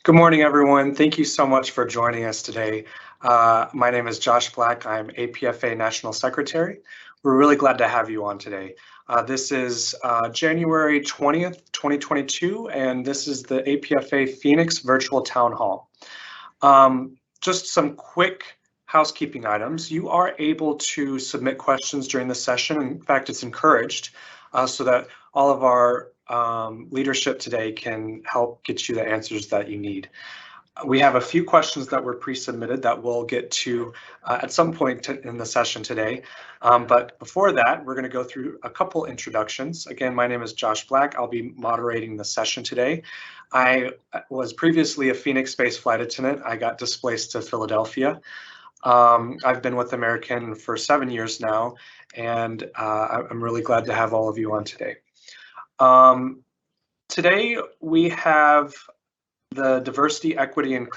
Good morning, everyone. Thank you so much for joining us today. My name is Josh Black. I'm APFA National Secretary. We're really glad to have you on today. This is January 20th, 2022, and this is the APFA Phoenix Virtual Town Hall. Just some quick housekeeping items. You are able to submit questions during the session. In fact, it's encouraged so that all of our leadership today can help get you the answers that you need. We have a few questions that were pre-submitted that we'll get to at some point in the session today. But before that, we're going to go through a couple introductions. Again, my name is Josh Black. I'll be moderating the session today. I was previously a Phoenix-based flight attendant. I got displaced to Philadelphia. I've been with American for 7 years now, and I'm really glad to have all of you on today. Today we have the Diversity, Equity, and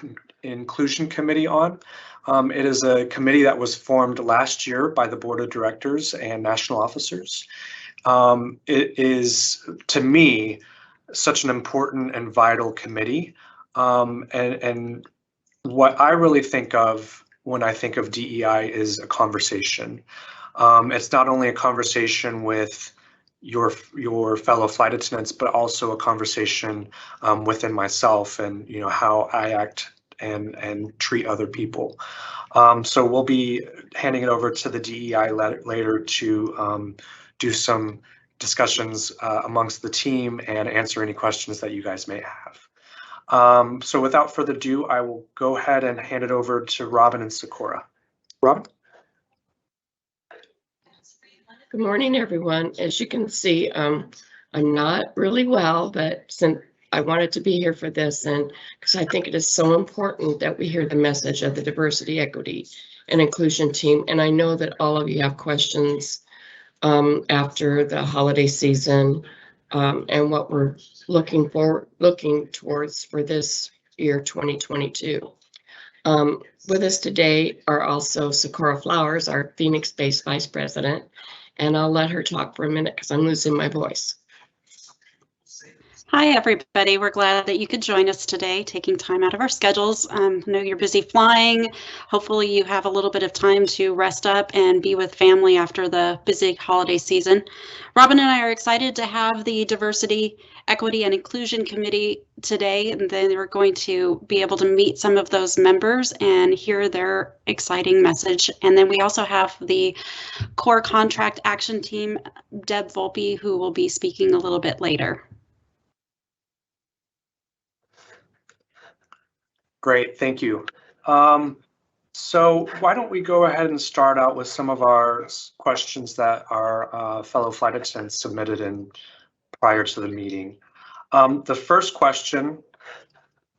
Inclusion Committee on. It is a committee that was formed last year by the Board of Directors and national officers. It is, to me, such an important and vital committee. And what I really think of when I think of DEI is a conversation. It's not only a conversation with your fellow flight attendants, but also a conversation within myself and how I act and treat other people. So we'll be handing it over to the DEI later to do some discussions amongst the team and answer any questions that you guys may have. So without further ado, I will go ahead and hand it over to Robin and Sakura. Robin? Good morning, everyone. As you can see, I'm not really well, but since I wanted to be here for this, and because I think it is so important that we hear the message of the Diversity, Equity, and Inclusion team. And I know that all of you have questions after the holiday season and what we're looking towards for this year, 2022. With us today are also Sakura Flowers, our Phoenix-based Vice President, and I'll let her talk for a minute because I'm losing my voice. Hi, everybody. We're glad that you could join us today, taking time out of our schedules. I know you're busy flying. Hopefully you have a little bit of time to rest up and be with family after the busy holiday season. Robin and I are excited to have the Diversity, Equity, and Inclusion Committee today, and then we're going to be able to meet some of those members and hear their exciting message. And then we also have the Core Contract Action Team, Deb Volpe, who will be speaking a little bit later. Great, thank you. So why don't we go ahead and start out with some of our questions that our fellow flight attendants submitted prior to the meeting. The first question,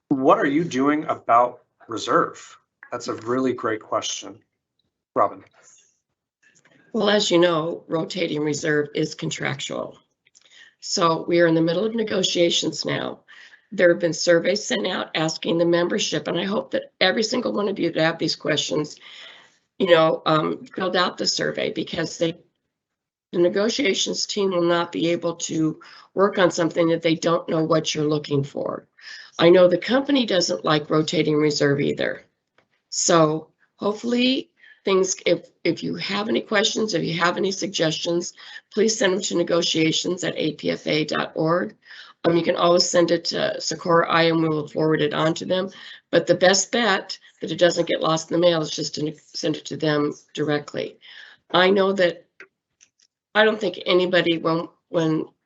what are you doing about reserve? That's a really great question. Robin. Well, as you know, rotating reserve is contractual. So we are in the middle of negotiations now. There have been surveys sent out asking the membership, and I hope that every single one of you that have these questions, filled out the survey, because the negotiations team will not be able to work on something that they don't know what you're looking for. I know the company doesn't like rotating reserve either. So hopefully if you have any questions, if you have any suggestions, please send them to negotiations@apfa.org. You can always send it to Sakura and we will forward it on to them. But the best bet that it doesn't get lost in the mail is just to send it to them directly. I know that I don't think anybody, when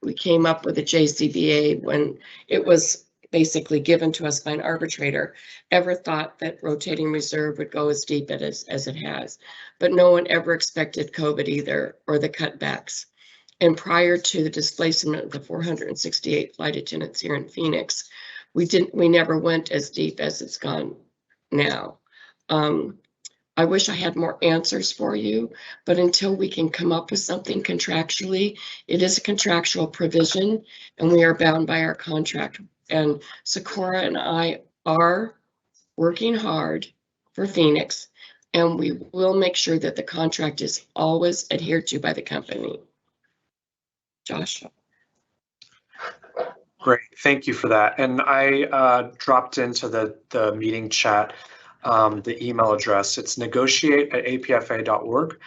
we came up with the JCBA, when it was basically given to us by an arbitrator, ever thought that rotating reserve would go as deep as it has. But no one ever expected COVID either, or the cutbacks. And prior to the displacement of the 468 flight attendants here in Phoenix, we never went as deep as it's gone now. I wish I had more answers for you, but until we can come up with something contractually, it is a contractual provision and we are bound by our contract. And Sakura and I are working hard for Phoenix, and we will make sure that the contract is always adhered to by the company. Josh. Great, thank you for that. And I dropped into the meeting chat the email address. It's negotiate@apfa.org.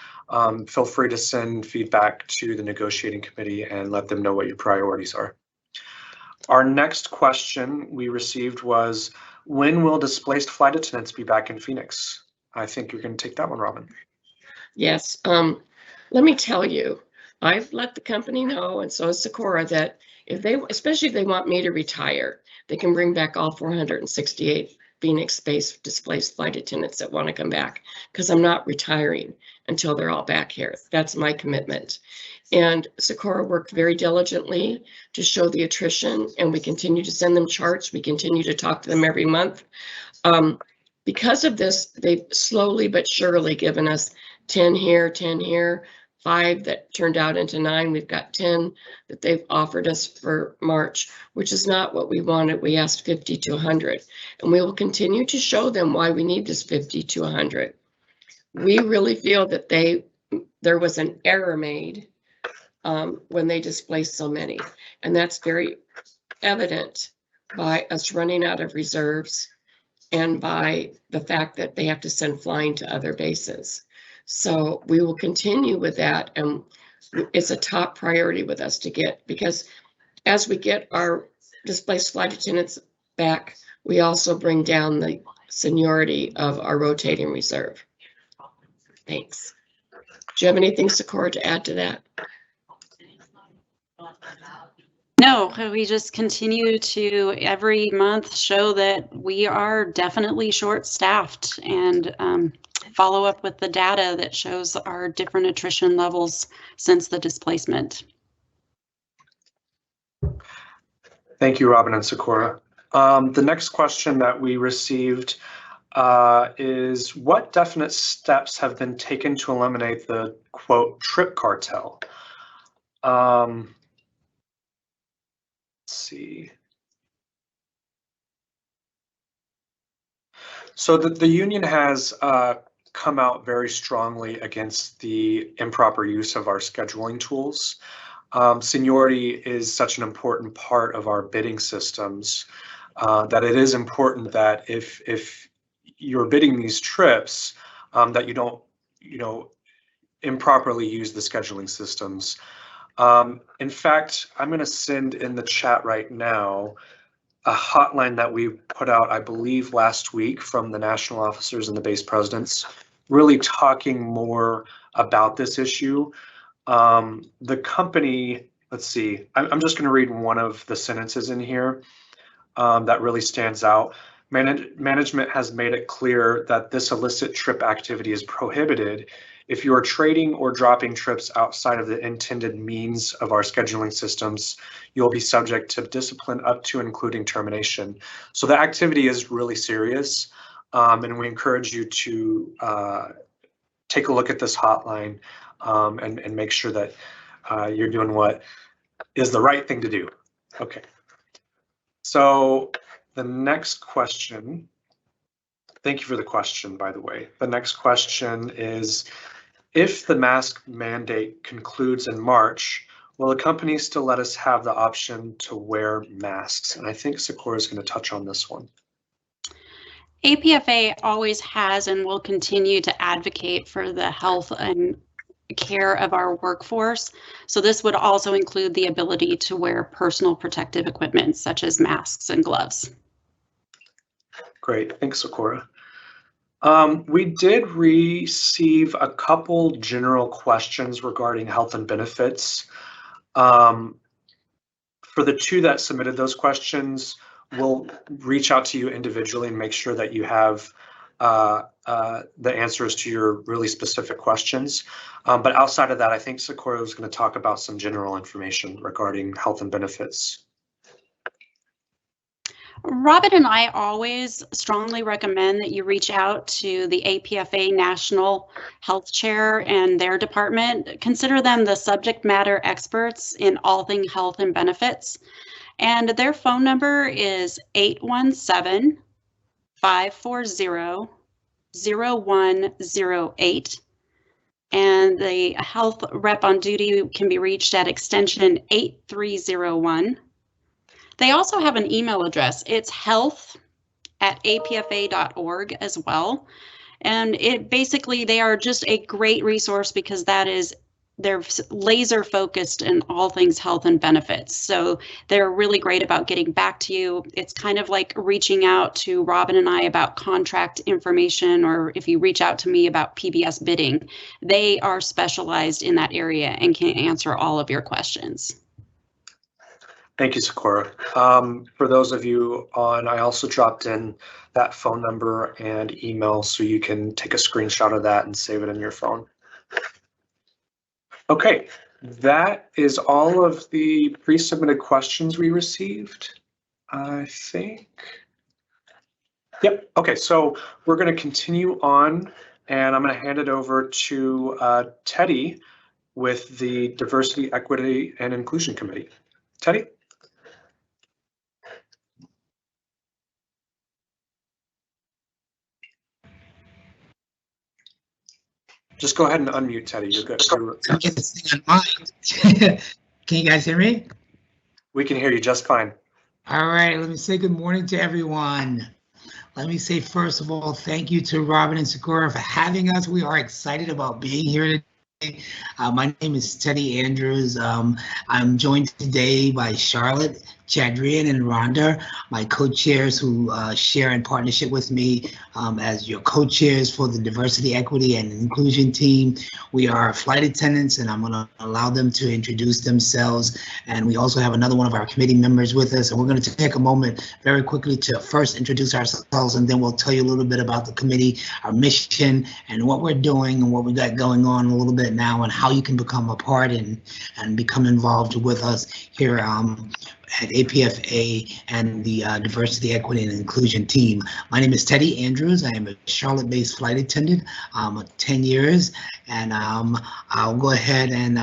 Feel free to send feedback to the negotiating committee and let them know what your priorities are. Our next question we received was, when will displaced flight attendants be back in Phoenix? I think you're going to take that one, Robin. Yes, let me tell you, I've let the company know, and so has Socorro, that if they, especially if they want me to retire, they can bring back all 468 Phoenix-based displaced flight attendants that want to come back, because I'm not retiring until they're all back here. That's my commitment. And Socorro worked very diligently to show the attrition, and we continue to send them charts. We continue to talk to them every month. Because of this, they've slowly but surely given us 10 here, 10 here, 5 that turned out into 9. We've got 10 that they've offered us for March, which is not what we wanted. We asked 50 to 100, and we will continue to show them why we need this 50 to 100. We really feel that there was an error made when they displaced so many, and that's very evident by us running out of reserves and by the fact that they have to send flying to other bases. So we will continue with that, and it's a top priority with us to get, because as we get our displaced flight attendants back, we also bring down the seniority of our rotating reserve. Thanks. Do you have anything, Socorro, to add to that? No, we just continue to every month show that we are definitely short-staffed, and follow up with the data that shows our different attrition levels since the displacement. Thank you, Robin and Socorro. The next question that we received is, what definite steps have been taken to eliminate the, quote, trip cartel? Let's see. So the union has come out very strongly against the improper use of our scheduling tools. Seniority is such an important part of our bidding systems that it is important that if you're bidding these trips, that you don't, improperly use the scheduling systems. In fact, I'm going to send in the chat right now a hotline that we put out, I believe, last week from the national officers and the base presidents, really talking more about this issue. The company, let's see, I'm just going to read one of the sentences in here that really stands out. Management has made it clear that this illicit trip activity is prohibited. If you are trading or dropping trips outside of the intended means of our scheduling systems, you'll be subject to discipline up to and including termination. So the activity is really serious, and we encourage you to take a look at this hotline and make sure that you're doing what is the right thing to do. Okay. So the next question, thank you for the question, by the way. The next question is, if the mask mandate concludes in March, will the company still let us have the option to wear masks? And I think Socorro is going to touch on this one. APFA always has and will continue to advocate for the health and care of our workforce. So this would also include the ability to wear personal protective equipment such as masks and gloves. Great, thanks, Socorro. We did receive a couple general questions regarding health and benefits. For the 2 that submitted those questions, we'll reach out to you individually and make sure that you have the answers to your really specific questions. But outside of that, I think Socorro is going to talk about some general information regarding health and benefits. Robin and I always strongly recommend that you reach out to the APFA National Health Chair and their department. Consider them the subject matter experts in all things health and benefits. And their phone number is 817-540-0108. And the health rep on duty can be reached at extension 8301. They also have an email address. It's health@apfa.org as well. And it basically, they are just a great resource because they're laser focused in all things health and benefits. So they're really great about getting back to you. It's kind of like reaching out to Robin and I about contract information, or if you reach out to me about PBS bidding, they are specialized in that area and can answer all of your questions. Thank you, Sakura. For those of you on, I also dropped in that phone number and email so you can take a screenshot of that and save it in your phone. Okay, that is all of the pre-submitted questions we received, I think. Yep, okay, so we're going to continue on, and I'm going to hand it over to Teddy with the Diversity, Equity, and Inclusion Committee. Teddy? Just go ahead and unmute, Teddy. You're good. I'm getting this thing on mine. Can you guys hear me? We can hear you just fine. All right, let me say good morning to everyone. Let me say, first of all, thank you to Robin and Sakura for having us. We are excited about being here today. My name is Teddy Andrews. I'm joined today by Charlotte, Chadron, and Rhonda, my co-chairs who share in partnership with me as your co-chairs for the Diversity, Equity, and Inclusion team. We are flight attendants, and I'm going to allow them to introduce themselves. And we also have another one of our committee members with us. And we're going to take a moment very quickly to first introduce ourselves, and then we'll tell you a little bit about the committee, our mission, and what we're doing and what we got going on a little bit now, and how you can become a part and become involved with us here at APFA and the Diversity, Equity, and Inclusion team. My name is Teddy Andrews. I am a Charlotte-based flight attendant, 10 years, and I'll go ahead and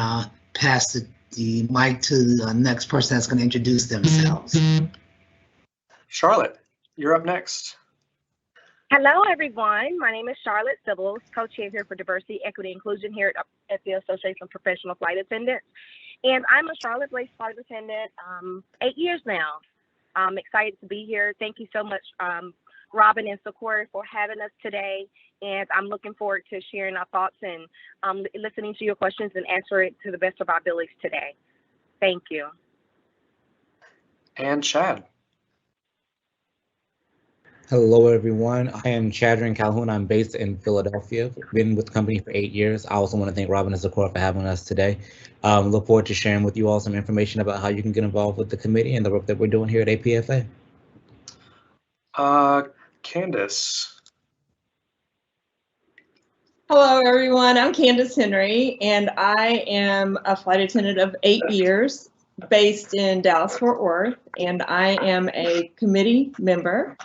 pass the mic to the next person that's going to introduce themselves. Charlotte, you're up next. Hello, everyone. My name is Charlotte Sybills, co-chair here for Diversity, Equity, Inclusion here at the Association of Professional Flight Attendants. And I'm a Charlotte-based flight attendant, 8 years now. I'm excited to be here. Thank you so much, Robin and Sakura, for having us today. And I'm looking forward to sharing our thoughts and listening to your questions and answer it to the best of our abilities today. Thank you. And Chad. Hello, everyone. I am Chadron Calhoun. I'm based in Philadelphia. Been with the company for 8 years. I also want to thank Robin and Sakura for having us today. Look forward to sharing with you all some information about how you can get involved with the committee and the work that we're doing here at APFA. Candace. Hello, everyone. I'm Candace Henry, and I am a flight attendant of 8 years based in Dallas-Fort Worth, and I am a committee member.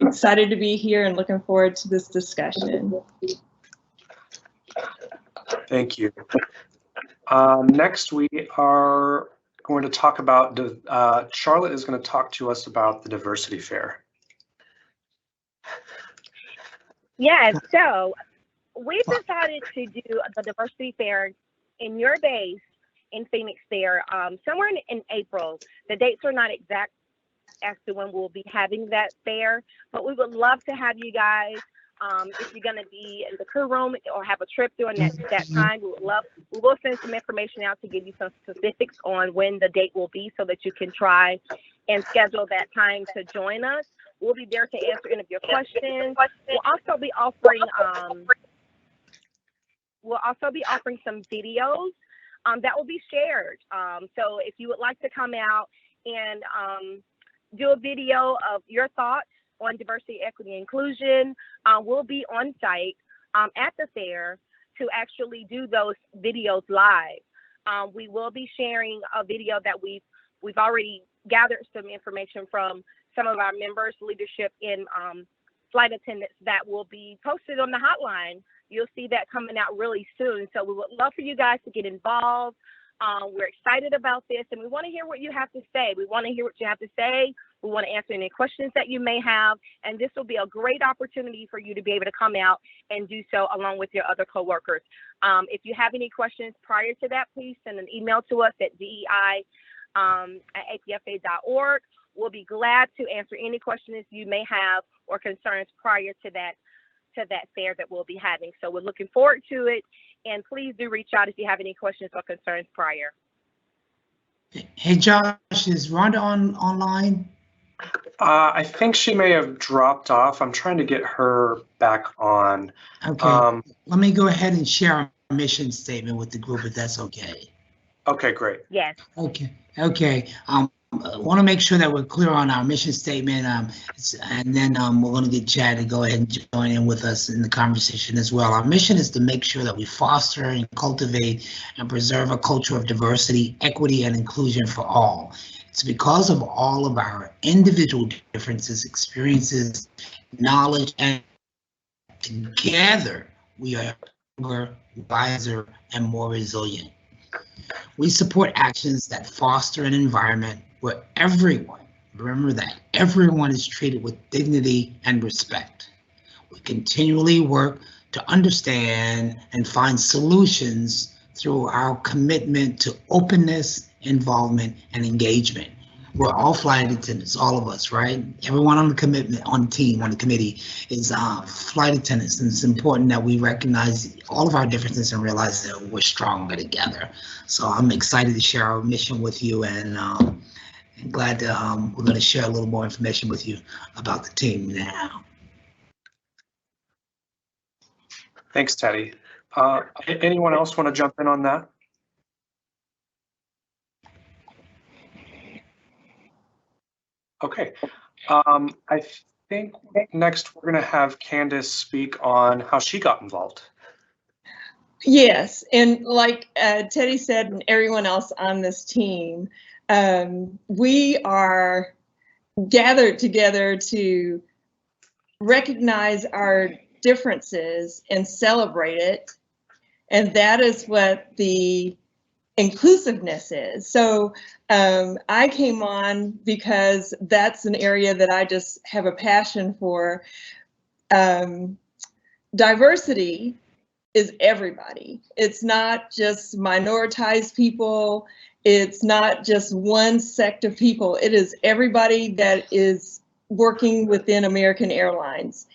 Excited to be here and looking forward to this discussion. Thank you. Next, we are going to talk about, Charlotte is going to talk to us about the Diversity Fair. Yes, so we've decided to do the Diversity Fair in your base in Phoenix there somewhere in April. The dates are not exact as to when we'll be having that fair, but we would love to have you guys. If you're going to be in the crew room or have a trip during that time, we will send some information out to give you some specifics on when the date will be so that you can try and schedule that time to join us. We'll be there to answer any of your questions. We'll also be offering some videos that will be shared. So if you would like to come out and do a video of your thoughts on diversity, equity, inclusion, we'll be on site at the fair to actually do those videos live. We will be sharing a video that we've already gathered some information from some of our members, leadership in flight attendants, that will be posted on the hotline. You'll see that coming out really soon. So we would love for you guys to get involved. We're excited about this, and we want to hear what you have to say. We want to hear what you have to say. We want to answer any questions that you may have, and this will be a great opportunity for you to be able to come out and do so along with your other coworkers. If you have any questions prior to that, please send an email to us at dei@apfa.org, we'll be glad to answer any questions you may have or concerns prior to that fair that we'll be having. So we're looking forward to it, and please do reach out if you have any questions or concerns prior. Hey Josh, is Rhonda online? I think she may have dropped off. I'm trying to get her back on. Okay, let me go ahead and share our mission statement with the group if that's okay. Okay, great. Yes. Okay. I want to make sure that we're clear on our mission statement, and then we're going to get Chad to go ahead and join in with us in the conversation as well. Our mission is to make sure that we foster and cultivate and preserve a culture of diversity, equity, and inclusion for all. It's because of all of our individual differences, experiences, knowledge, and together we are stronger, wiser, and more resilient. We support actions that foster an environment where everyone, remember that, everyone is treated with dignity and respect. We continually work to understand and find solutions through our commitment to openness, involvement, and engagement. We're all flight attendants, all of us, right? Everyone on the commitment, on the team, on the committee is flight attendants, and it's important that we recognize all of our differences and realize that we're stronger together. So I'm excited to share our mission with you, and glad to, we're going to share a little more information with you about the team now. Thanks, Teddy. Anyone else want to jump in on that? Okay. I think next we're going to have Candace speak on how she got involved. Yes, and like Teddy said, and everyone else on this team, we are gathered together to recognize our differences and celebrate it. And that is what the inclusiveness is. So I came on because that's an area that I just have a passion for. Diversity is everybody. It's not just minoritized people. It's not just one sect of people. It is everybody that is working within American Airlines.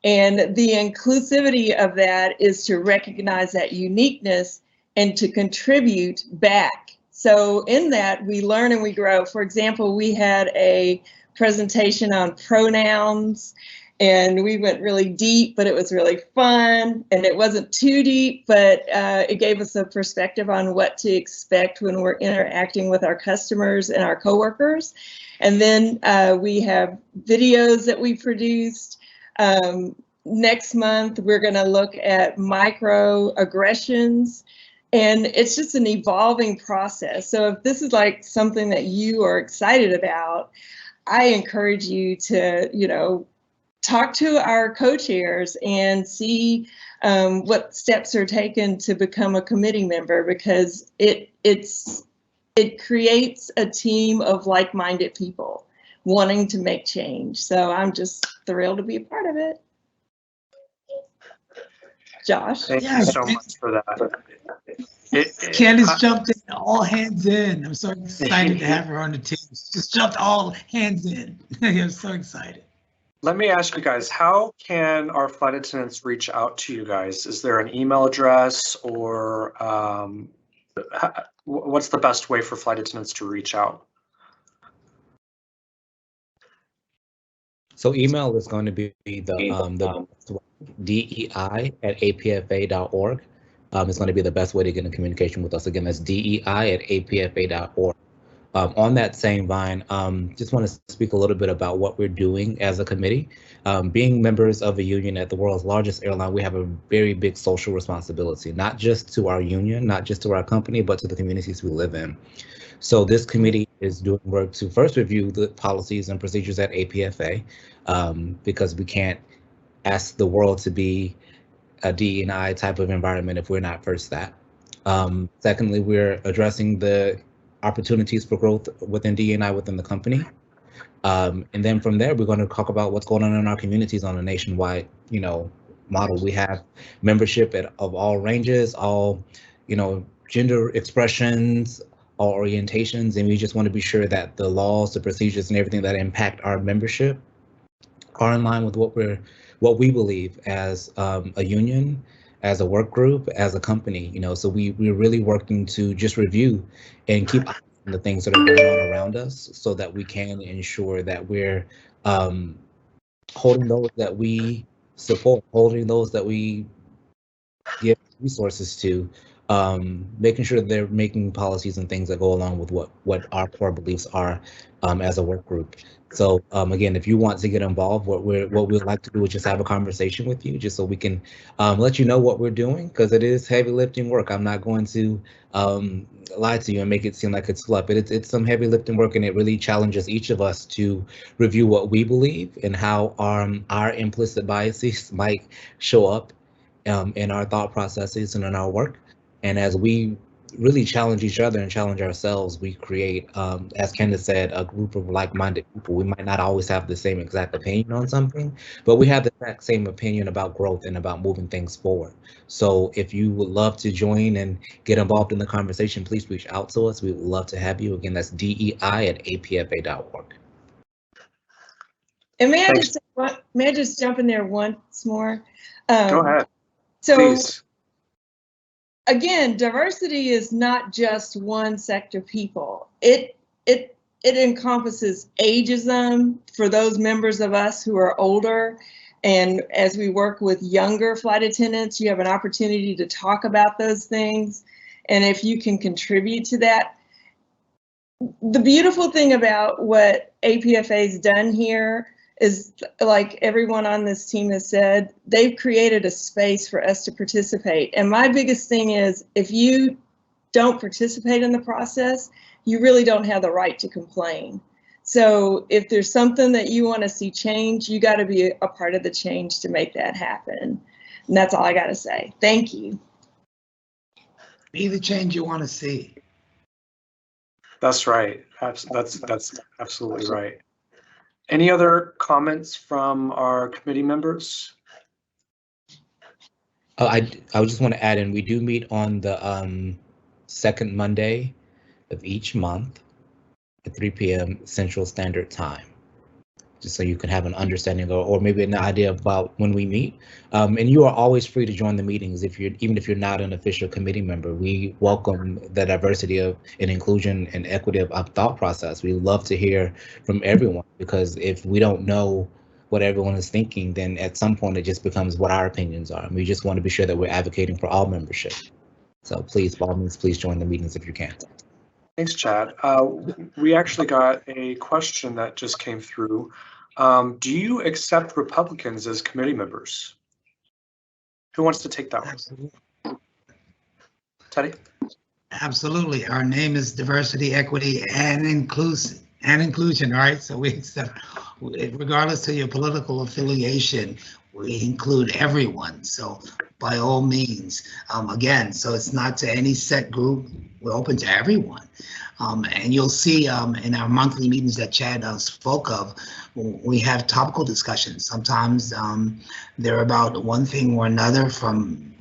And the inclusivity of that is to recognize that uniqueness and to contribute back. So in that, we learn and we grow. For example, we had a presentation on pronouns, and we went really deep, but it was really fun. And it wasn't too deep, but it gave us a perspective on what to expect when we're interacting with our customers and our coworkers. And then we have videos that we produced. Next month, we're going to look at microaggressions. And it's just an evolving process. So if this is like something that you are excited about, I encourage you to, talk to our co-chairs and see what steps are taken to become a committee member, because it creates a team of like-minded people wanting to make change. So I'm just thrilled to be a part of it. Josh? Thank you so much for that. Candace jumped in, all hands in. I'm so excited to have her on the team. Just jumped all hands in. I'm so excited. Let me ask you guys, how can our flight attendants reach out to you guys? Is there an email address, or what's the best way for flight attendants to reach out? So email is going to be the DEI@apfa.org. It's going to be the best way to get in communication with us. Again, that's DEI@apfa.org. On that same line, just want to speak a little bit about what we're doing as a committee. Being members of a union at the world's largest airline, we have a very big social responsibility, not just to our union, not just to our company, but to the communities we live in. So this committee is doing work to first review the policies and procedures at APFA, because we can't ask the world to be a DE&I type of environment if we're not first that. Secondly, we're addressing the opportunities for growth within DE&I within the company. And then from there, we're going to talk about what's going on in our communities on a nationwide, model. We have membership of all ranges, all, gender expressions, our orientations, and we just want to be sure that the laws, the procedures, and everything that impact our membership are in line with what we believe as a union, as a work group, as a company. So we're really working to just review and keep the things that are going on around us, so that we can ensure that we're holding those that we support, holding those that we give resources to, making sure that they're making policies and things that go along with what our core beliefs are as a work group. So again, if you want to get involved, what we'd like to do is just have a conversation with you, just so we can let you know what we're doing, because it is heavy lifting work. I'm not going to lie to you and make it seem like it's fluff. It's some heavy lifting work, and it really challenges each of us to review what we believe and how our implicit biases might show up in our thought processes and in our work. And as we really challenge each other and challenge ourselves, we create, as Candace said, a group of like-minded people. We might not always have the same exact opinion on something, but we have the exact same opinion about growth and about moving things forward. So if you would love to join and get involved in the conversation, please reach out to us. We would love to have you. Again, that's DEI@apfa.org. And may I just jump in there once more? Go ahead. So, please. Again, diversity is not just one sector people. It encompasses ageism for those members of us who are older. And as we work with younger flight attendants, you have an opportunity to talk about those things. And if you can contribute to that, the beautiful thing about what APFA's done here is, like everyone on this team has said, they've created a space for us to participate. And my biggest thing is, if you don't participate in the process, you really don't have the right to complain. So if there's something that you want to see change, you got to be a part of the change to make that happen. And that's all I got to say. Thank you. Be the change you want to see. That's right. That's absolutely right. Any other comments from our committee members? I just want to add in, we do meet on the second Monday of each month at 3 p.m. Central Standard Time, just so you can have an understanding or maybe an idea about when we meet. And you are always free to join the meetings even if you're not an official committee member. We welcome the diversity of and inclusion and equity of thought process. We love to hear from everyone, because if we don't know what everyone is thinking, then at some point it just becomes what our opinions are. And we just want to be sure that we're advocating for all membership. So please, by all means, please join the meetings if you can. Thanks, Chad. We actually got a question that just came through. Do you accept Republicans as committee members? Who wants to take that one? Absolutely. Teddy? Absolutely. Our name is Diversity, Equity, and Inclusion, right? So we accept, regardless of your political affiliation, we include everyone. So by all means, again, so it's not to any set group. We're open to everyone. And you'll see in our monthly meetings that Chad spoke of, we have topical discussions. Sometimes they're about one thing or another, from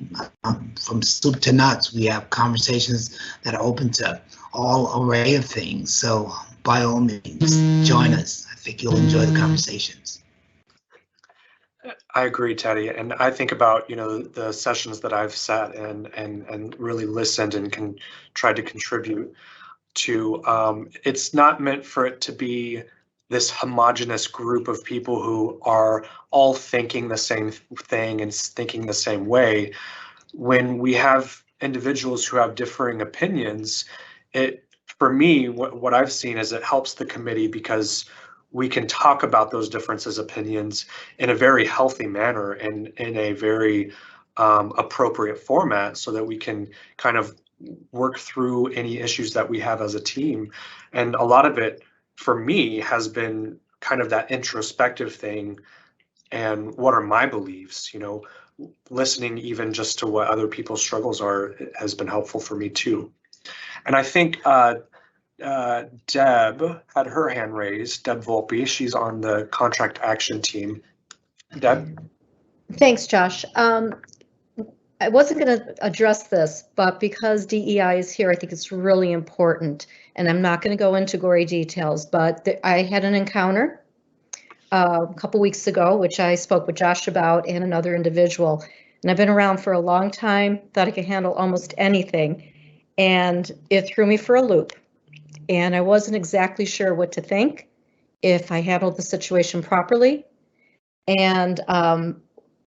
soup to nuts. We have conversations that are open to all array of things. So by all means, join us. I think you'll enjoy the conversations. I agree, Teddy, and I think about the sessions that I've sat in and really listened and tried to contribute to. It's not meant for it to be this homogenous group of people who are all thinking the same thing and thinking the same way. When we have individuals who have differing opinions, for me, what I've seen is it helps the committee, because we can talk about those differences opinions in a very healthy manner and in a very appropriate format, so that we can kind of work through any issues that we have as a team. And a lot of it, for me, has been kind of that introspective thing. And what are my beliefs? Listening even just to what other people's struggles are has been helpful for me too. And I think Deb had her hand raised. Deb Volpe, she's on the contract action team. Deb? Thanks, Josh. I wasn't going to address this, but because DEI is here, I think it's really important. And I'm not going to go into gory details, but I had an encounter a couple weeks ago, which I spoke with Josh about and another individual. And I've been around for a long time, thought I could handle almost anything. And it threw me for a loop. And I wasn't exactly sure what to think, if I handled the situation properly. And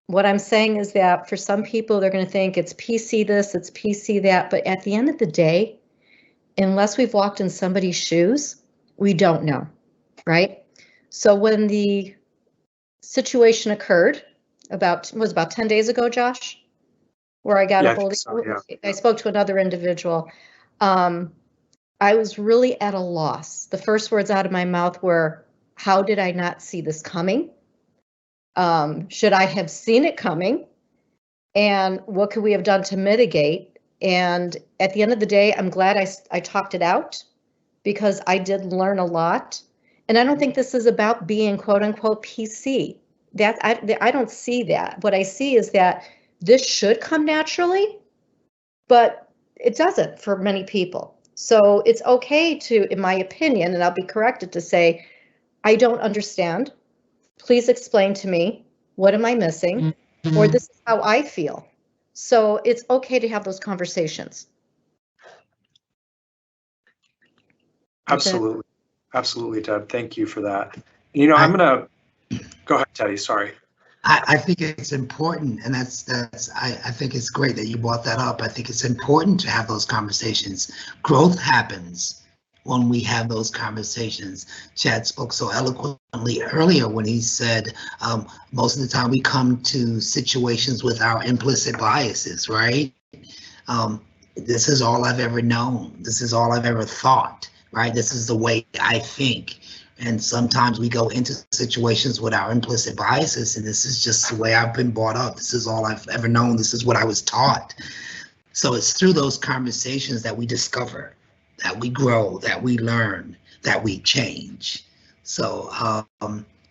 what I'm saying is that for some people, they're going to think it's PC this, it's PC that. But at the end of the day, unless we've walked in somebody's shoes, we don't know, right? So when the situation occurred, about 10 days ago, Josh, where I got a hold of, I spoke to another individual. I was really at a loss. The first words out of my mouth were, how did I not see this coming? Should I have seen it coming? And what could we have done to mitigate? And at the end of the day, I'm glad I talked it out, because I did learn a lot. And I don't think this is about being quote unquote PC. That I don't see that. What I see is that this should come naturally, but it doesn't for many people. So it's okay to, in my opinion, and I'll be corrected, to say, I don't understand. Please explain to me, what am I missing? Mm-hmm. Or this is how I feel. So it's okay to have those conversations. Absolutely. Absolutely, Deb. Thank you for that. You know, I'm going to go ahead, Teddy. Sorry. I think it's important, and I think it's great that you brought that up. I think it's important to have those conversations. Growth happens when we have those conversations. Chad spoke so eloquently earlier when he said most of the time we come to situations with our implicit biases, right? This is all I've ever known. This is all I've ever thought, right? This is the way I think. And sometimes we go into situations with our implicit biases, and this is just the way I've been brought up. This is all I've ever known. This is what I was taught. So it's through those conversations that we discover, that we grow, that we learn, that we change. So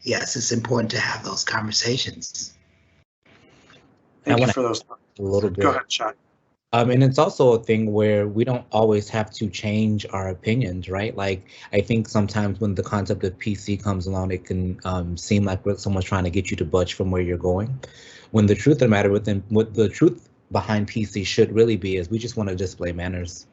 yes, it's important to have those conversations. Thank you for those. A little bit. Go ahead, Chad. And it's also a thing where we don't always have to change our opinions, right? Like, I think sometimes when the concept of PC comes along, it can seem like someone's trying to get you to budge from where you're going. When the truth of the matter what the truth behind PC should really be is we just want to display manners.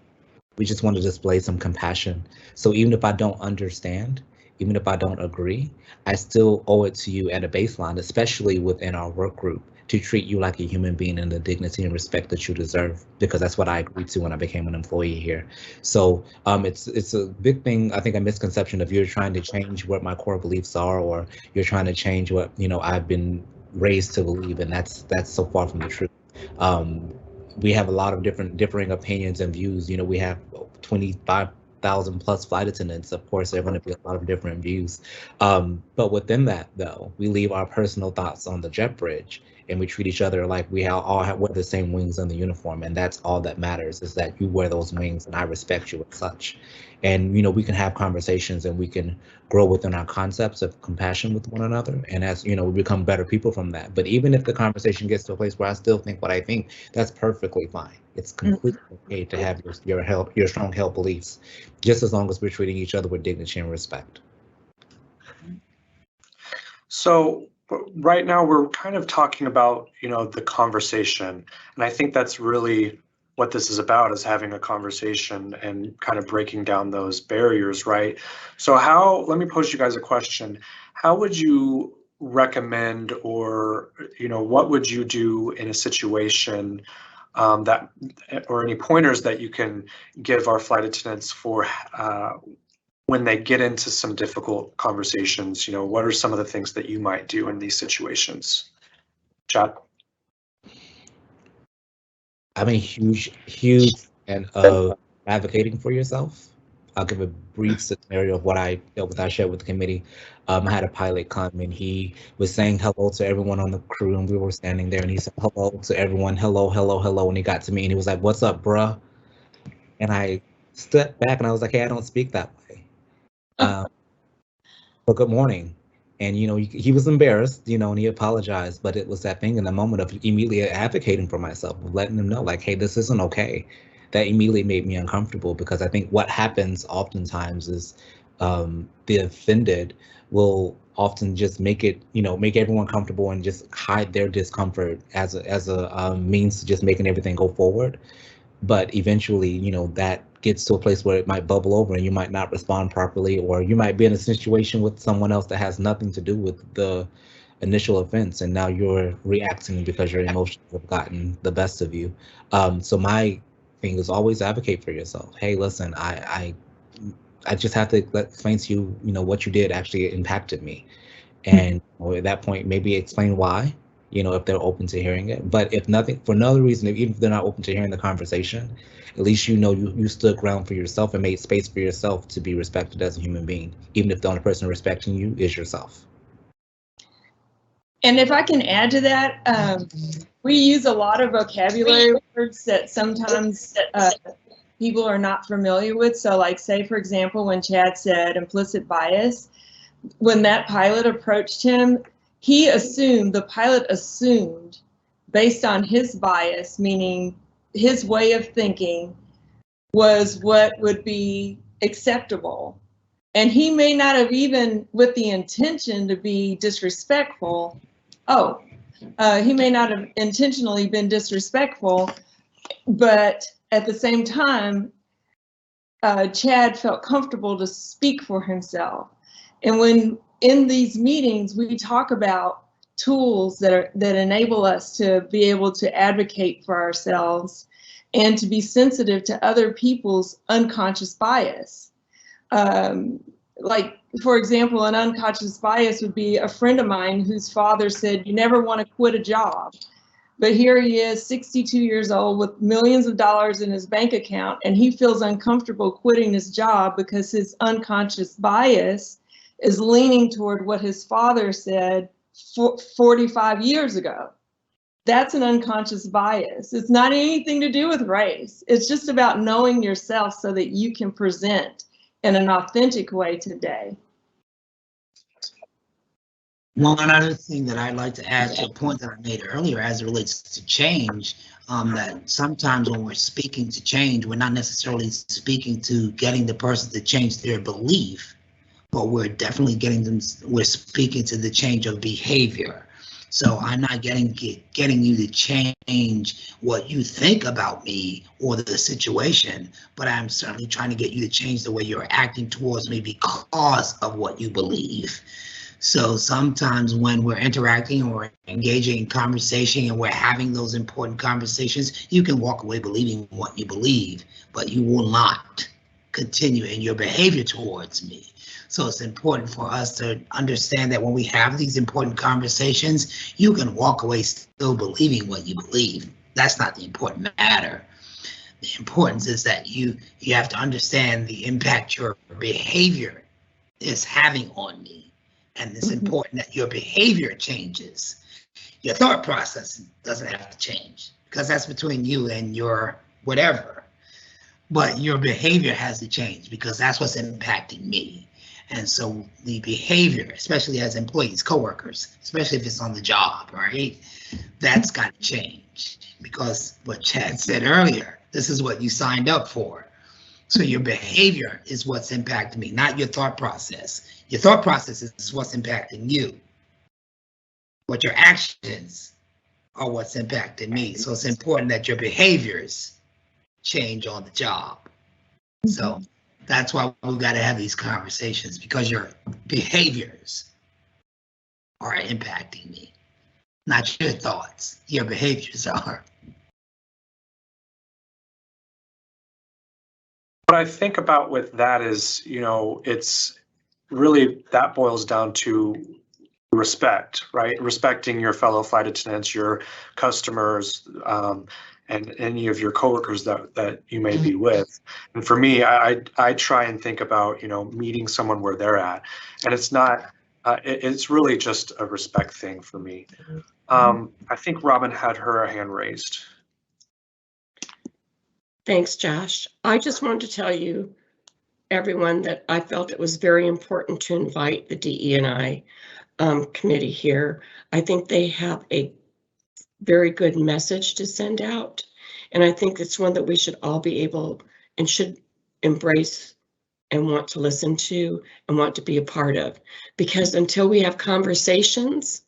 We just want to display some compassion. So even if I don't understand, even if I don't agree, I still owe it to you at a baseline, especially within our work group, to treat you like a human being in the dignity and respect that you deserve, because that's what I agreed to when I became an employee here. So it's a big thing, I think, a misconception of you're trying to change what my core beliefs are, or you're trying to change what, you know, I've been raised to believe, and that's so far from the truth. We have a lot of differing opinions and views. You know, we have 25,000 plus flight attendants. Of course, there are going to be a lot of different views. But within that, though, we leave our personal thoughts on the jet bridge, and we treat each other like we all wear the same wings on the uniform. And that's all that matters, is that you wear those wings and I respect you as such. And, you know, we can have conversations and we can grow within our concepts of compassion with one another. And as, you know, we become better people from that. But even if the conversation gets to a place where I still think what I think, that's perfectly fine. It's completely okay to have your strong held beliefs, just as long as we're treating each other with dignity and respect. So right now we're kind of talking about, you know, the conversation. And I think that's really what this is about, is having a conversation and kind of breaking down those barriers, right? So let me pose you guys a question. How would you recommend, or, you know, what would you do in a situation or any pointers that you can give our flight attendants for when they get into some difficult conversations? You know, what are some of the things that you might do in these situations? Chad? I'm a huge fan of advocating for yourself. I'll give a brief scenario of what I dealt with. I shared with the committee. I had a pilot come and he was saying hello to everyone on the crew, and we were standing there, and he said hello to everyone, hello, hello, hello. And he got to me and he was like, "What's up, bruh?" And I stepped back and I was like, "Hey, I don't speak that way. But good morning." And, you know, he was embarrassed, you know, and he apologized, but it was that thing in the moment of immediately advocating for myself, of letting them know, like, hey, this isn't okay. That immediately made me uncomfortable, because I think what happens oftentimes is the offended will often just make it, you know, make everyone comfortable and just hide their discomfort as a means to just making everything go forward. But eventually, you know, that gets to a place where it might bubble over and you might not respond properly, or you might be in a situation with someone else that has nothing to do with the initial offense, and now you're reacting because your emotions have gotten the best of you. So my thing is always advocate for yourself. Hey, listen, I just have to explain to you, you know, what you did actually impacted me. And at that point, maybe explain why, you know, if they're open to hearing it. But if nothing, for no other reason, even if they're not open to hearing the conversation, at least you know you stood ground for yourself and made space for yourself to be respected as a human being, even if the only person respecting you is yourself. And if I can add to that, we use a lot of vocabulary words that sometimes people are not familiar with. So like, say, for example, when Chad said implicit bias, when that pilot approached him, the pilot assumed, based on his bias, meaning his way of thinking, was what would be acceptable. And he may not have even, with the intention to be disrespectful, he may not have intentionally been disrespectful, but at the same time, Chad felt comfortable to speak for himself. And when in these meetings, we talk about tools that enable us to be able to advocate for ourselves and to be sensitive to other people's unconscious bias. Like, for example, an unconscious bias would be a friend of mine whose father said, you never want to quit a job. But here he is, 62 years old, with millions of dollars in his bank account, and he feels uncomfortable quitting his job because his unconscious bias is leaning toward what his father said 45 years ago. That's an unconscious bias. It's not anything to do with race. It's just about knowing yourself so that you can present in an authentic way today. One other thing that I'd like to add to a point that I made earlier as it relates to change, that sometimes when we're speaking to change, we're not necessarily speaking to getting the person to change their belief, but we're definitely we're speaking to the change of behavior. So I'm not getting you to change what you think about me or the situation, but I'm certainly trying to get you to change the way you're acting towards me because of what you believe. So sometimes when we're interacting or engaging in conversation and we're having those important conversations, you can walk away believing what you believe, but you will not continue in your behavior towards me. So it's important for us to understand that when we have these important conversations, you can walk away still believing what you believe. That's not the important matter. The importance is that you have to understand the impact your behavior is having on me. And it's important that your behavior changes. Your thought process doesn't have to change because that's between you and your whatever. But your behavior has to change because that's what's impacting me. And so the behavior, especially as employees, coworkers, especially if it's on the job, right? That's got to change because what Chad said earlier, this is what you signed up for. So your behavior is what's impacting me, not your thought process. Your thought process is what's impacting you. But your actions are what's impacting me. So it's important that your behaviors change on the job. So that's why we've got to have these conversations, because your behaviors are impacting me, not your thoughts. Your behaviors are. What I think about with that is, you know, it's really, that boils down to respect, right? Respecting your fellow flight attendants, your customers, and any of your coworkers that you may be with. And for me, I try and think about, you know, meeting someone where they're at, and it's not, it's really just a respect thing for me. I think Robin had her hand raised. Thanks, Josh. I just wanted to tell you, everyone, that I felt it was very important to invite the DE&I committee here. I think they have a very good message to send out. And I think it's one that we should all be able and should embrace and want to listen to and want to be a part of. Because until we have conversations,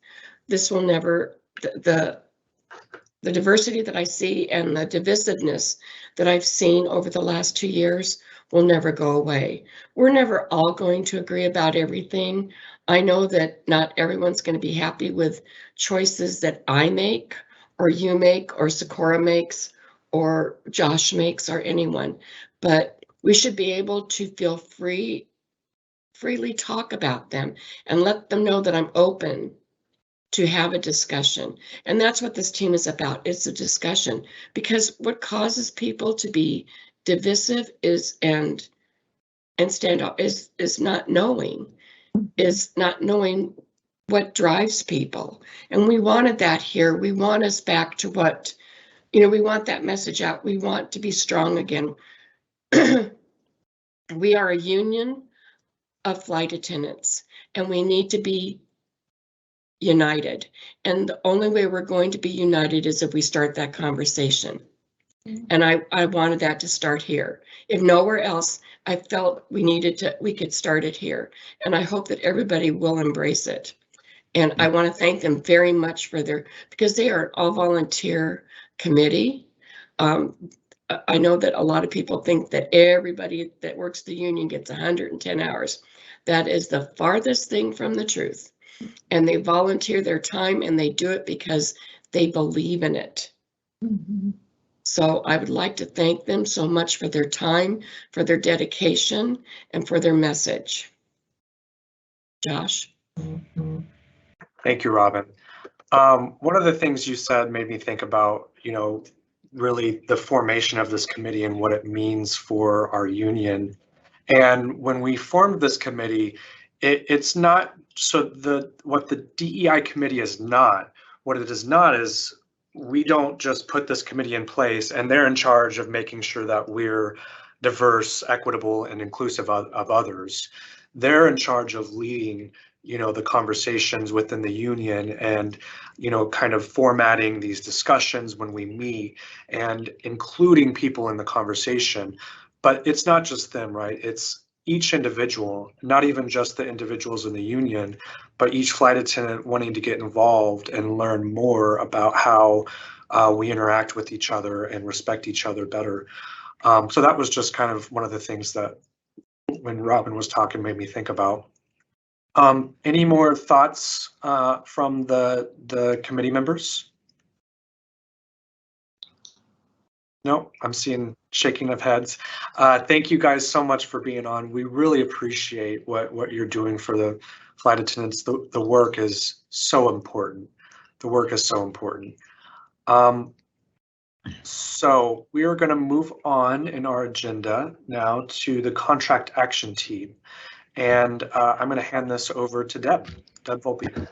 this will never, the diversity that I see and the divisiveness that I've seen over the last 2 years will never go away. We're never all going to agree about everything. I know that not everyone's going to be happy with choices that I make or you make or Socorro makes or Josh makes or anyone, but we should be able to feel freely talk about them and let them know that I'm open to have a discussion. And that's what this team is about. It's a discussion, because what causes people to be divisive is and stand up is not knowing what drives people. And we wanted that here. We want us back to what, we want that message out. We want to be strong again. We are a union of flight attendants, and we need to be united. And the only way we're going to be united is if we start that conversation. And I wanted that to start here. If nowhere else, I felt we could start it here. And I hope that everybody will embrace it. And I want to thank them very much because they are an all volunteer committee. I know that a lot of people think that everybody that works the union gets 110 hours. That is the farthest thing from the truth. And they volunteer their time, and they do it because they believe in it. Mm-hmm. So I would like to thank them so much for their time, for their dedication, and for their message. Josh? Thank you, Robin. One of the things you said made me think about, really the formation of this committee and what it means for our union. And when we formed this committee, it's not what the DEI committee is not. What it is not is we don't just put this committee in place and they're in charge of making sure that we're diverse, equitable, and inclusive of others. They're in charge of leading, the conversations within the union and, kind of formatting these discussions when we meet and including people in the conversation. But it's not just them, right? It's each individual, not even just the individuals in the union, but each flight attendant wanting to get involved and learn more about how we interact with each other and respect each other better. So that was just kind of one of the things that when Robin was talking made me think about. Any more thoughts from the committee members? No, I'm seeing shaking of heads. Thank you guys so much for being on. We really appreciate what you're doing for the flight attendants. The work is so important. The work is so important. So we are going to move on in our agenda now to the contract action team. And I'm going to hand this over to Deb Volpe.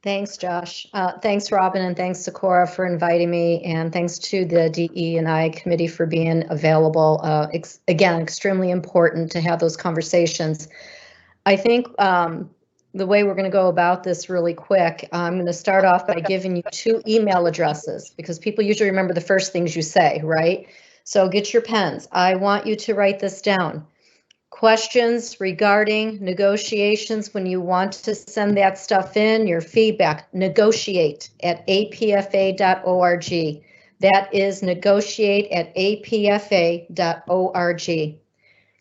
Thanks, Josh. Thanks, Robin, and thanks, Socorro, for inviting me, and thanks to the DE&I committee for being available. Again, extremely important to have those conversations. I think the way we're going to go about this really quick, I'm going to start off by giving you 2 email addresses, because people usually remember the first things you say, right? So get your pens. I want you to write this down. Questions regarding negotiations, when you want to send that stuff in, your feedback, negotiate@apfa.org. That is negotiate@apfa.org.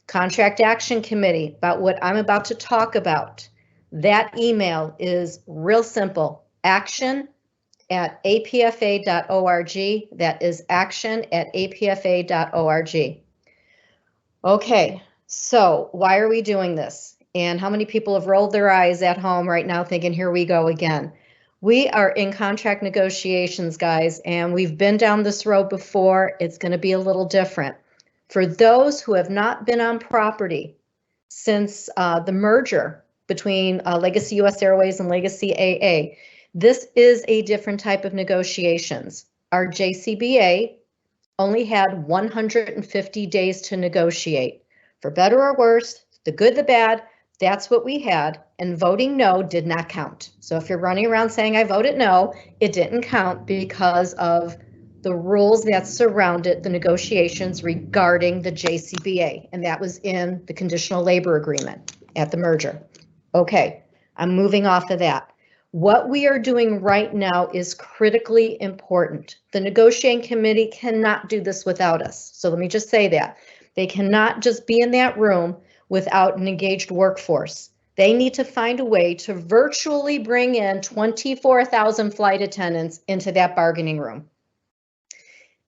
Contract Action Committee, about what I'm about to talk about. That email is real simple, action@apfa.org. That is action@apfa.org. Okay. So why are we doing this? And how many people have rolled their eyes at home right now thinking, here we go again? We are in contract negotiations, guys, and we've been down this road before. It's going to be a little different. For those who have not been on property since the merger between Legacy US Airways and Legacy AA, this is a different type of negotiations. Our JCBA only had 150 days to negotiate. For better or worse, the good, the bad, That's what we had, and voting no did not count. So if you're running around saying I voted no, it didn't count because of the rules that surrounded the negotiations regarding the JCBA, and that was in the conditional labor agreement at the merger. Okay, I'm moving off of that. What we are doing right now is critically important. The negotiating committee cannot do this without us. So let me just say that. They cannot just be in that room without an engaged workforce. They need to find a way to virtually bring in 24,000 flight attendants into that bargaining room.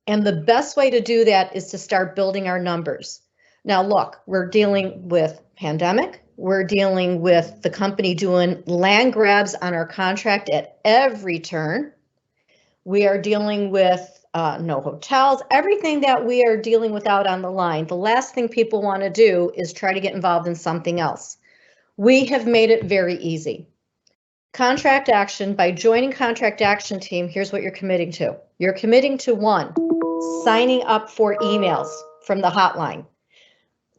And the best way to do that is to start building our numbers. Now, look, we're dealing with pandemic. We're dealing with the company doing land grabs on our contract at every turn. We are dealing with no hotels, everything that we are dealing with out on the line. The last thing people want to do is try to get involved in something else. We have made it very easy. Contract action, by joining contract action team, here's what you're committing to. You're committing to 1, signing up for emails from the hotline.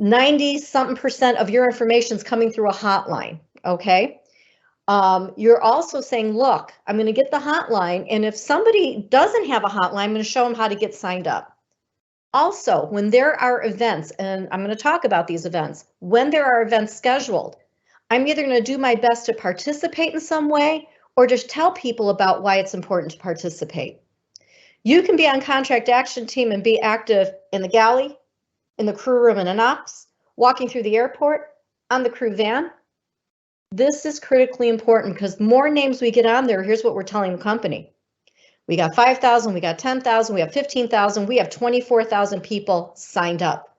90-something% of your information is coming through a hotline, okay? You're also saying, look, I'm going to get the hotline, and if somebody doesn't have a hotline, I'm going to show them how to get signed up. Also, when there are events, and I'm going to talk about these events, when there are events scheduled, I'm either going to do my best to participate in some way or just tell people about why it's important to participate. You can be on contract action team and be active in the galley, in the crew room in an ops, walking through the airport, on the crew van. This is critically important because the more names we get on there, here's what we're telling the company. We got 5,000, we got 10,000, we have 15,000, we have 24,000 people signed up.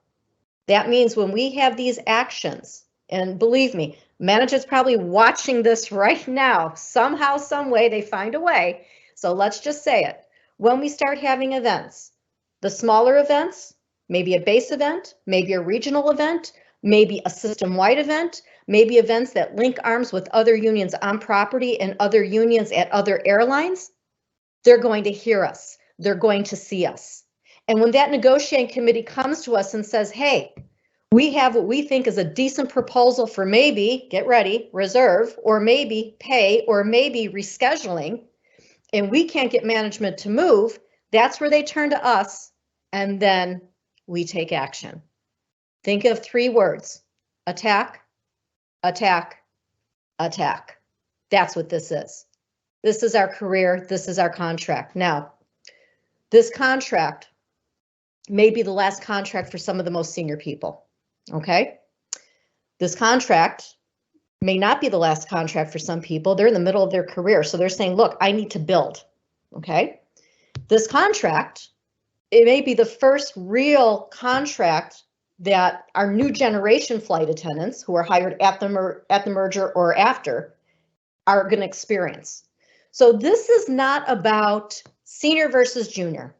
That means when we have these actions, and believe me, managers probably watching this right now, somehow, some way, they find a way. So let's just say it. When we start having events, the smaller events, maybe a base event, maybe a regional event, maybe a system-wide event, maybe events that link arms with other unions on property and other unions at other airlines, they're going to hear us. They're going to see us. And when that negotiating committee comes to us and says, hey, we have what we think is a decent proposal for maybe, get ready, reserve, or maybe pay, or maybe rescheduling, and we can't get management to move, that's where they turn to us, and then we take action. Think of 3 words: attack, attack, attack. That's what this is. This is our career. This is our contract. Now, this contract may be the last contract for some of the most senior people, okay? This contract may not be the last contract for some people. They're in the middle of their career, so they're saying, look, I need to build, okay? This contract, it may be the first real contract that our new generation flight attendants who are hired at the merger or after are going to experience. So this is not about senior versus junior.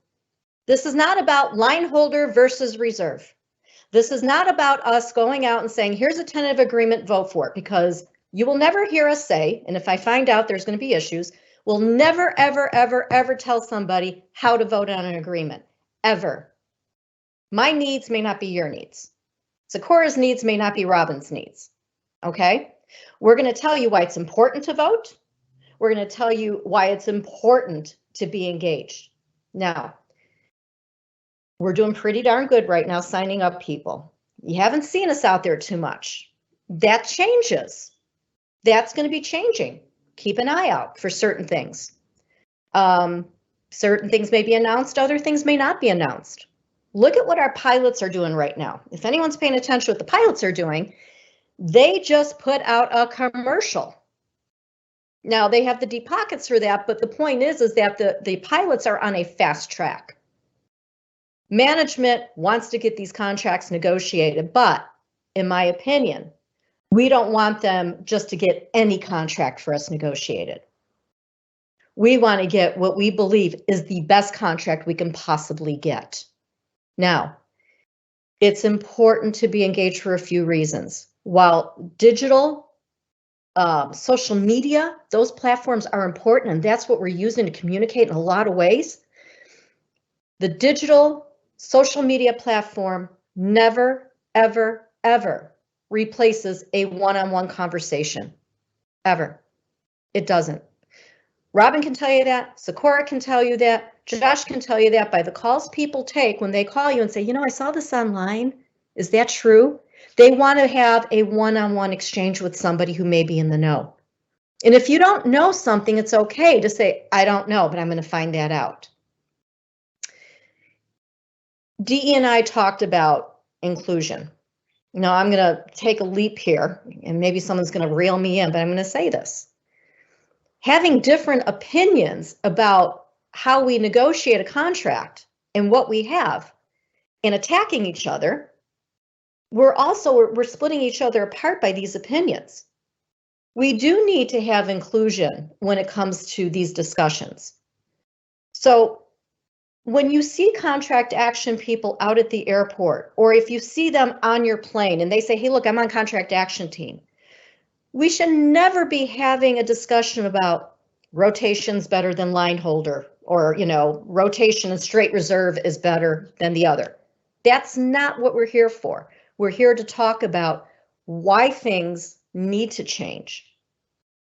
This is not about line holder versus reserve. This is not about us going out and saying, here's a tentative agreement, vote for it, because you will never hear us say, and if I find out there's going to be issues, we'll never, ever, ever, ever tell somebody how to vote on an agreement, ever. My needs may not be your needs. Sikora's needs may not be Robin's needs, okay? We're going to tell you why it's important to vote. We're going to tell you why it's important to be engaged. Now, we're doing pretty darn good right now signing up people. You haven't seen us out there too much. That changes. That's going to be changing. Keep an eye out for certain things. Certain things may be announced, other things may not be announced. Look at what our pilots are doing right now. If anyone's paying attention to what the pilots are doing, they just put out a commercial. Now, they have the deep pockets for that, but the point is that the pilots are on a fast track. Management wants to get these contracts negotiated, but in my opinion, we don't want them just to get any contract for us negotiated. We want to get what we believe is the best contract we can possibly get. Now, it's important to be engaged for a few reasons. While digital, social media, those platforms are important, and that's what we're using to communicate in a lot of ways. The digital social media platform never, ever, ever replaces a one-on-one conversation, ever. It doesn't. Robin can tell you that, Socorro can tell you that, Josh can tell you that by the calls people take when they call you and say, you know, I saw this online. Is that true? They want to have a one-on-one exchange with somebody who may be in the know. And if you don't know something, it's okay to say, I don't know, but I'm going to find that out. Dee and I talked about inclusion. Now I'm going to take a leap here, and maybe someone's going to reel me in, but I'm going to say this. Having different opinions about how we negotiate a contract and what we have, and attacking each other, we're splitting each other apart by these opinions. We do need to have inclusion when it comes to these discussions. So when you see contract action people out at the airport, or if you see them on your plane and they say, hey, look, I'm on contract action team, we should never be having a discussion about rotation's better than line holder, or, you know, rotation and straight reserve is better than the other. That's not what we're here for. We're here to talk about why things need to change.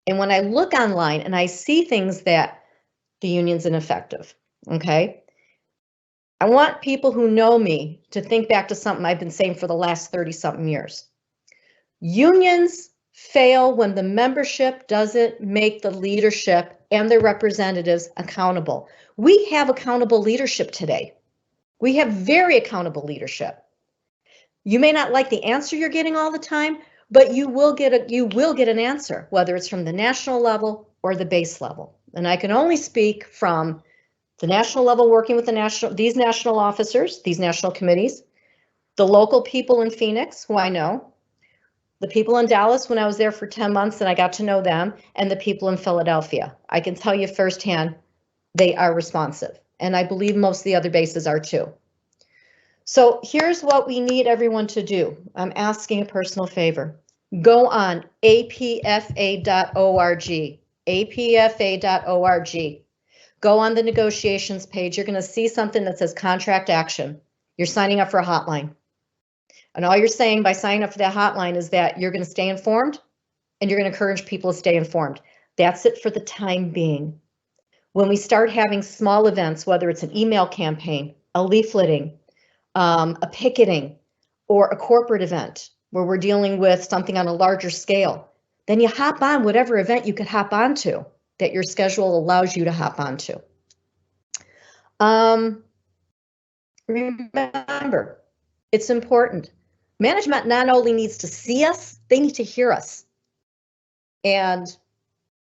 And when I look online and I see things that the union's ineffective, okay? I want people who know me to think back to something I've been saying for the last 30-something years. Unions fail when the membership doesn't make the leadership and their representatives accountable. We have accountable leadership today. We have very accountable leadership. You may not like the answer you're getting all the time, but you will get an answer, whether it's from the national level or the base level. And I can only speak from the national level, working with these national officers, these national committees, the local people in Phoenix, who I know, the people in Dallas when I was there for 10 months and I got to know them, and the people in Philadelphia. I can tell you firsthand, they are responsive. And I believe most of the other bases are too. So here's what we need everyone to do. I'm asking a personal favor. Go on apfa.org, apfa.org. Go on the negotiations page. You're going to see something that says contract action. You're signing up for a hotline. And all you're saying by signing up for that hotline is that you're going to stay informed and you're going to encourage people to stay informed. That's it for the time being. When we start having small events, whether it's an email campaign, a leafleting, a picketing, or a corporate event where we're dealing with something on a larger scale, then you hop on whatever event you could hop onto that your schedule allows you to hop onto. Remember, it's important. Management not only needs to see us, they need to hear us. And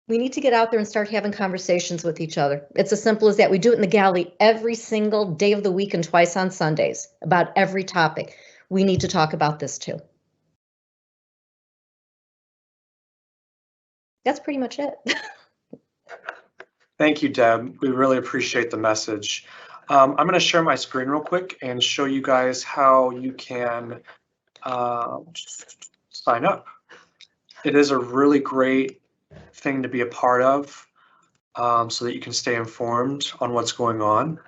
we need to get out there and start having conversations with each other. It's as simple as that. We do it in the galley every single day of the week and twice on Sundays about every topic. We need to talk about this too. That's pretty much it. Thank you, Deb. We really appreciate the message. I'm going to share my screen real quick and show you guys how you can sign up. It is a really great thing to be a part of so that you can stay informed on what's going on,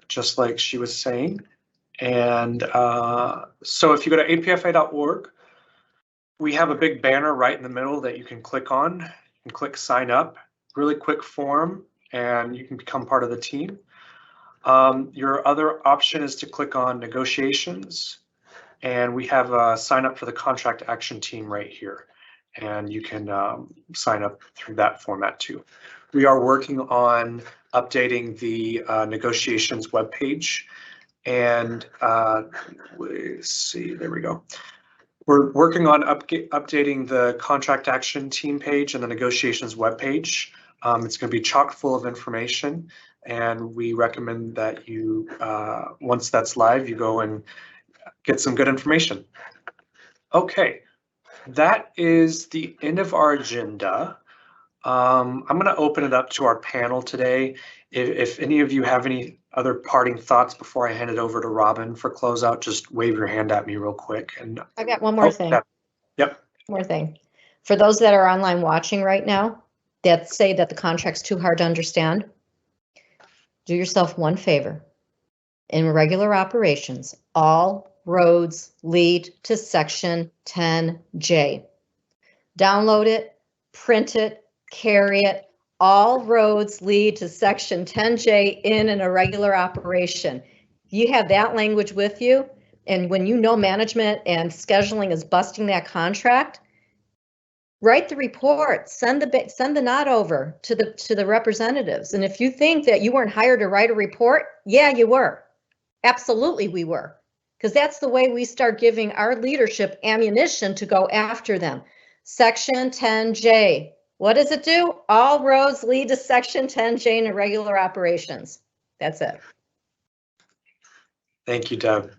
just like she was saying. And so if you go to apfa.org, we have a big banner right in the middle that you can click on and click sign up. Really quick form, and you can become part of the team. Your other option is to click on negotiations, and we have a sign up for the contract action team right here, and you can sign up through that format too. We are working on updating the negotiations webpage, and let's see, there we go. We're working on updating the contract action team page and the negotiations webpage. It's going to be chock full of information, and we recommend that you, once that's live, you go and get some good information. Okay, that is the end of our agenda. I'm going to open it up to our panel today. If any of you have any other parting thoughts before I hand it over to Robin for closeout, just wave your hand at me real quick. And I got one more thing. Yep. One more thing. For those that are online watching right now that say that the contract's too hard to understand, do yourself one favor. In regular operations, all roads lead to section 10J. Download it, print it, carry it. All roads lead to section 10J in an irregular operation. You have that language with you, and when you know management and scheduling is busting that contract, write the report, send the nod over to the representatives. And if you think that you weren't hired to write a report, yeah, you were. Absolutely, we were. Because that's the way we start giving our leadership ammunition to go after them. Section 10J. What does it do? All roads lead to section 10J in irregular operations. That's it. Thank you, Deb.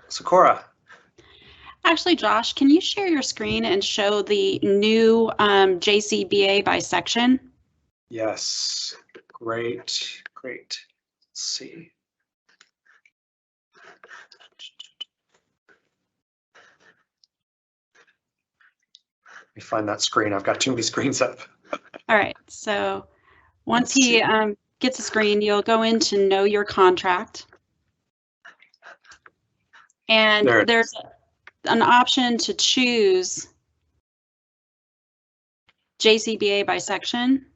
Socorro. Actually, Josh, can you share your screen and show the new JCBA by section? Yes, great. Let's see. Let me find that screen. I've got too many screens up. All right, so once he gets a screen, you'll go into Know Your Contract. And there's an option to choose JCBA by section.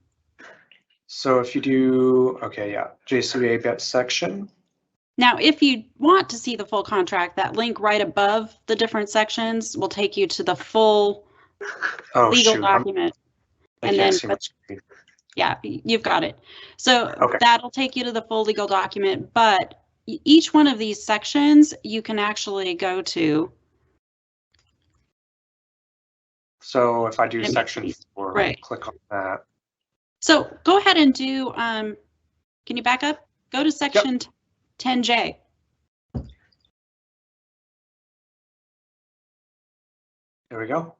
So if you do, okay, yeah, JCBA by section. Now, if you want to see the full contract, that link right above the different sections will take you to the full legal document. Yeah, you've got it. So that'll take you to the full legal document, but each one of these sections you can actually go to. So if I do section 4, right, click on that. So go ahead and do, can you back up? Go to section 10J. There we go.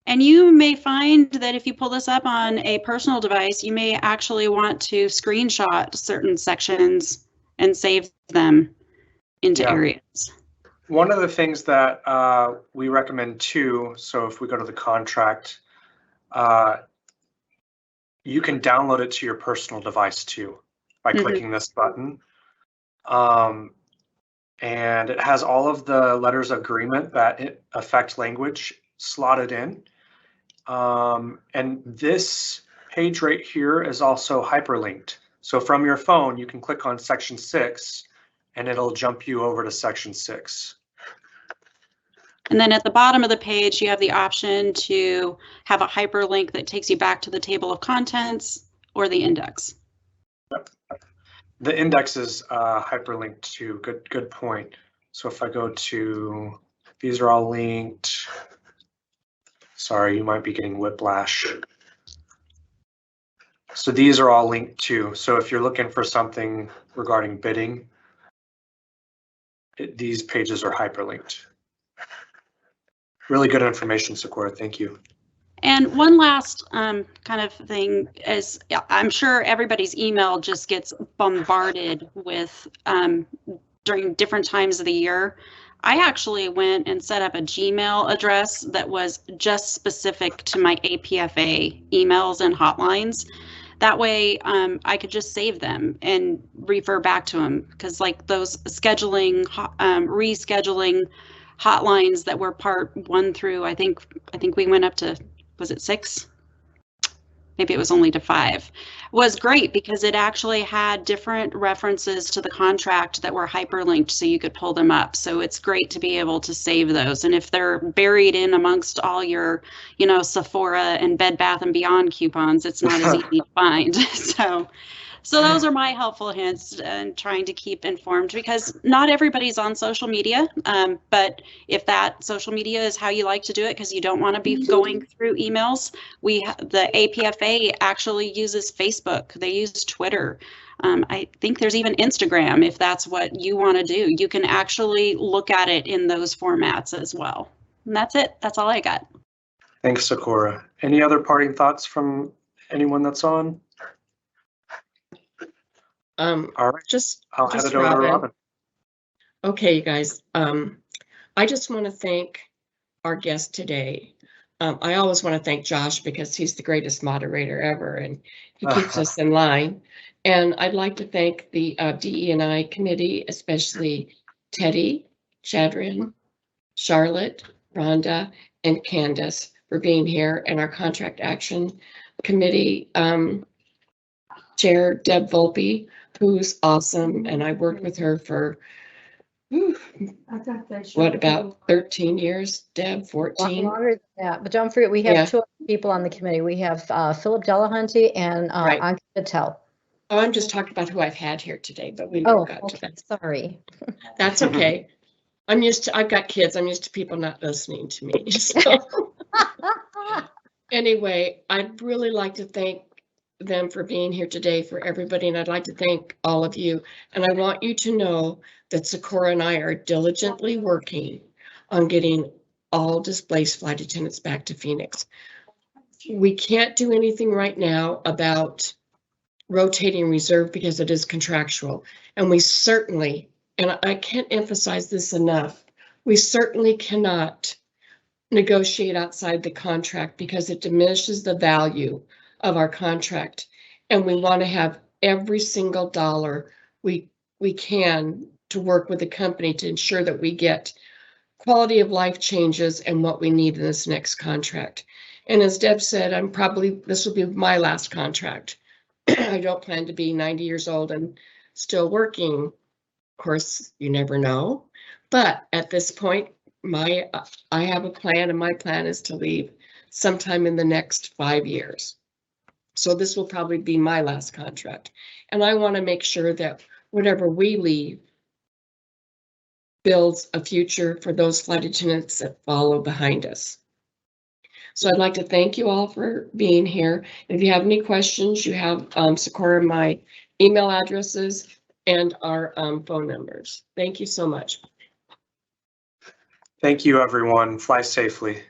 And you may find that if you pull this up on a personal device, you may actually want to screenshot certain sections and save them into areas. One of the things that we recommend too, so if we go to the contract, you can download it to your personal device too by clicking this button. And it has all of the letters of agreement that affect language slotted in. And this page right here is also hyperlinked. So from your phone, you can click on section 6 and it'll jump you over to section 6. And then at the bottom of the page, you have the option to have a hyperlink that takes you back to the table of contents or the index. Yep. The index is hyperlinked too. Good point. So if I go to, these are all linked. Sorry, you might be getting whiplash. So these are all linked too. So if you're looking for something regarding bidding, these pages are hyperlinked. Really good information, Socorro. Thank you. And one last kind of thing is, I'm sure everybody's email just gets bombarded with during different times of the year. I actually went and set up a Gmail address that was just specific to my APFA emails and hotlines. That way I could just save them and refer back to them, because like those scheduling, rescheduling hotlines that were part 1 through, I think we went up to, was it 6? Maybe it was only to 5, was great because it actually had different references to the contract that were hyperlinked so you could pull them up. So it's great to be able to save those. And if they're buried in amongst all your, you know, Sephora and Bed Bath & Beyond coupons, it's not as easy to find. So those are my helpful hints and trying to keep informed, because not everybody's on social media. But if that social media is how you like to do it, because you don't want to be going through emails, the APFA actually uses Facebook. They use Twitter. I think there's even Instagram if that's what you want to do. You can actually look at it in those formats as well. And that's it. That's all I got. Thanks, Socorro. Any other parting thoughts from anyone that's on? All right, I'll hand it over to Robin. Okay, you guys. I just want to thank our guest today. I always want to thank Josh because he's the greatest moderator ever and he keeps us in line. And I'd like to thank the DE&I committee, especially Teddy, Chadron, Charlotte, Rhonda, and Candace for being here, and our contract action committee chair, Deb Volpe, who's awesome. And I worked with her for what, about 13 years, Deb, 14? Longer than that, but don't forget, we have two other people on the committee. We have Philip Delahunty and Ankit Patel. Oh, I'm just talking about who I've had here today, but we never got to that. Sorry. That's okay. I've got kids. I'm used to people not listening to me. So. Anyway, I'd really like to thank them for being here today, for everybody, and I'd like to thank all of you. And I want you to know that Socorro and I are diligently working on getting all displaced flight attendants back to Phoenix. We can't do anything right now about rotating reserve because it is contractual. And we certainly, and I can't emphasize this enough, we certainly cannot negotiate outside the contract because it diminishes the value of our contract. And we want to have every single dollar we can to work with the company to ensure that we get quality of life changes and what we need in this next contract. And as Deb said, this will be my last contract. I don't plan to be 90 years old and still working. Of course, you never know. But at this point, I have a plan, and my plan is to leave sometime in the next 5 years. So this will probably be my last contract. And I want to make sure that whatever we leave builds a future for those flight attendants that follow behind us. So I'd like to thank you all for being here. If you have any questions, you have Socorro, my email addresses and our phone numbers. Thank you so much. Thank you, everyone. Fly safely.